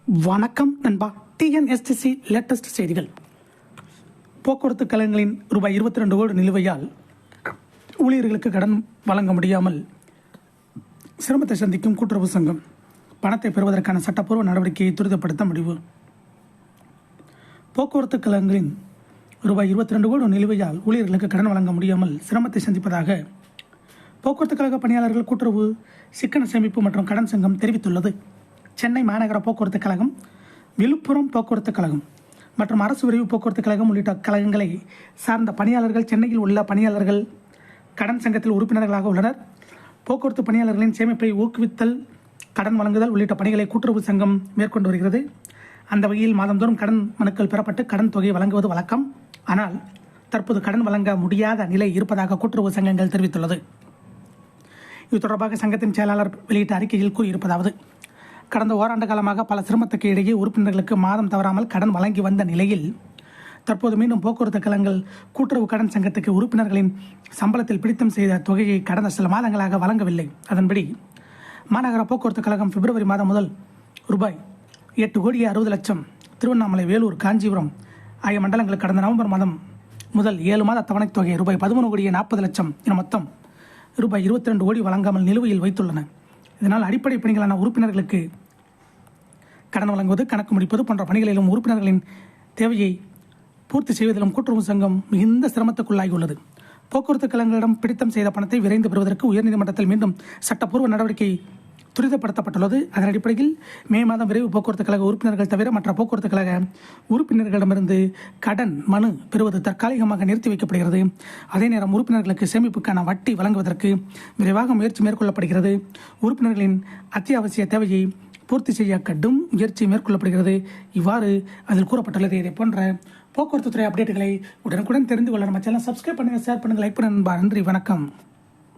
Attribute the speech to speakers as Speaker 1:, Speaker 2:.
Speaker 1: வணக்கம் நண்பா. TNSTC latest செய்திகள். போக்குவரத்து கழகங்களின் ரூபாய் 22 கோடி நிலுவையால் ஊழியர்களுக்கு கடன் வழங்க முடியாமல் சிரமத்தை சந்திக்கும் கூட்டுறவு சங்கம் பணத்தை பெறுவதற்கான சட்டப்பூர்வ நடவடிக்கையை துரிதப்படுத்த முடிவு. போக்குவரத்து கழகங்களின் ரூபாய் 22 கோடி நிலுவையால் ஊழியர்களுக்கு கடன் வழங்க முடியாமல் சிரமத்தை சந்திப்பதாக போக்குவரத்து கழக பணியாளர்கள் கூட்டுறவு சிக்கன சேமிப்பு மற்றும் கடன் சங்கம் தெரிவித்துள்ளது. சென்னை மாநகர போக்குவரத்து கழகம், விழுப்புரம் போக்குவரத்து கழகம் மற்றும் அரசு விரைவு போக்குவரத்து கழகம் உள்ளிட்ட கழகங்களை சார்ந்த பணியாளர்கள் சென்னையில் உள்ள பணியாளர்கள் கடன் சங்கத்தில் உறுப்பினர்களாக உள்ளனர். போக்குவரத்து பணியாளர்களின் சேமிப்பை ஊக்குவித்தல், கடன் வழங்குதல் உள்ளிட்ட பணிகளை கூட்டுறவு சங்கம் மேற்கொண்டு வருகிறது. அந்த வகையில் மாதந்தோறும் கடன் மனுக்கள் பெறப்பட்டு கடன் தொகை வழங்குவது வழக்கம். ஆனால் தற்போது கடன் வழங்க முடியாத நிலை இருப்பதாக கூட்டுறவு சங்கங்கள் தெரிவித்துள்ளது. இது தொடர்பாக சங்கத்தின் செயலாளர் வெளியிட்ட அறிக்கையில் கூறியிருப்பதாவது: கடந்த ஓராண்டு காலமாக பல சிரமத்துக்கு இடையே உறுப்பினர்களுக்கு மாதம் தவறாமல் கடன் வழங்கி வந்த நிலையில் தற்போது மீண்டும் போக்குவரத்து கழகங்கள் கூட்டுறவு கடன் சங்கத்துக்கு உறுப்பினர்களின் சம்பளத்தில் பிடித்தம் செய்த தொகையை கடந்த சில மாதங்களாக வழங்கவில்லை. அதன்படி மாநகர போக்குவரத்து கழகம் பிப்ரவரி மாதம் முதல் ரூபாய் 8,60,00,000 திருவண்ணாமலை, வேலூர், காஞ்சிபுரம் ஆகிய மண்டலங்களுக்கு கடந்த நவம்பர் மாதம் முதல் 7 மாத தவணைத் தொகை ரூபாய் 13,40,00,000 என மொத்தம் ரூபாய் 22 கோடி வழங்காமல் நிலுவையில் வைத்துள்ளன. இதனால் அடிப்படை பணிகளான உறுப்பினர்களுக்கு கடன் வழங்குவது, கணக்கு முடிப்பது போன்ற பணிகளிலும் உறுப்பினர்களின் தேவையை பூர்த்தி செய்வதிலும் கூட்டுறவு சங்கம் மிகுந்த சிரமத்துக்குள்ளாகியுள்ளது. போக்குவரத்து கழகங்களிடம் பிடித்தம் செய்த பணத்தை விரைந்து பெறுவதற்கு உயர்நீதிமன்றத்தில் மீண்டும் சட்டப்பூர்வ நடவடிக்கை துரிதப்படுத்தப்பட்டுள்ளது. அதன் அடிப்படையில் மே மாதம் விரைவு போக்குவரத்து கழக உறுப்பினர்கள் தவிர மற்ற போக்குவரத்து கழக உறுப்பினர்களிடமிருந்து கடன் மனு பெறுவது தற்காலிகமாக நிறுத்தி வைக்கப்படுகிறது. அதே நேரம் உறுப்பினர்களுக்கு சேமிப்புக்கான வட்டி வழங்குவதற்கு விரைவாக முயற்சி மேற்கொள்ளப்படுகிறது. உறுப்பினர்களின் அத்தியாவசிய தேவையை பூர்த்தி செய்ய கடும் முயற்சி மேற்கொள்ளப்படுகிறது. இவ்வாறு அதில் கூறப்பட்டுள்ளது. இதை போன்ற போக்குவரத்து துறை அப்டேட்டுகளை உடனுக்குடன் தெரிந்து கொள்ள நம்ம சேனல் சப்ஸ்கிரைப் பண்ணுங்கள், ஷேர் பண்ணுங்கள், லைக் பண்ணுங்கள். நன்றி, வணக்கம்.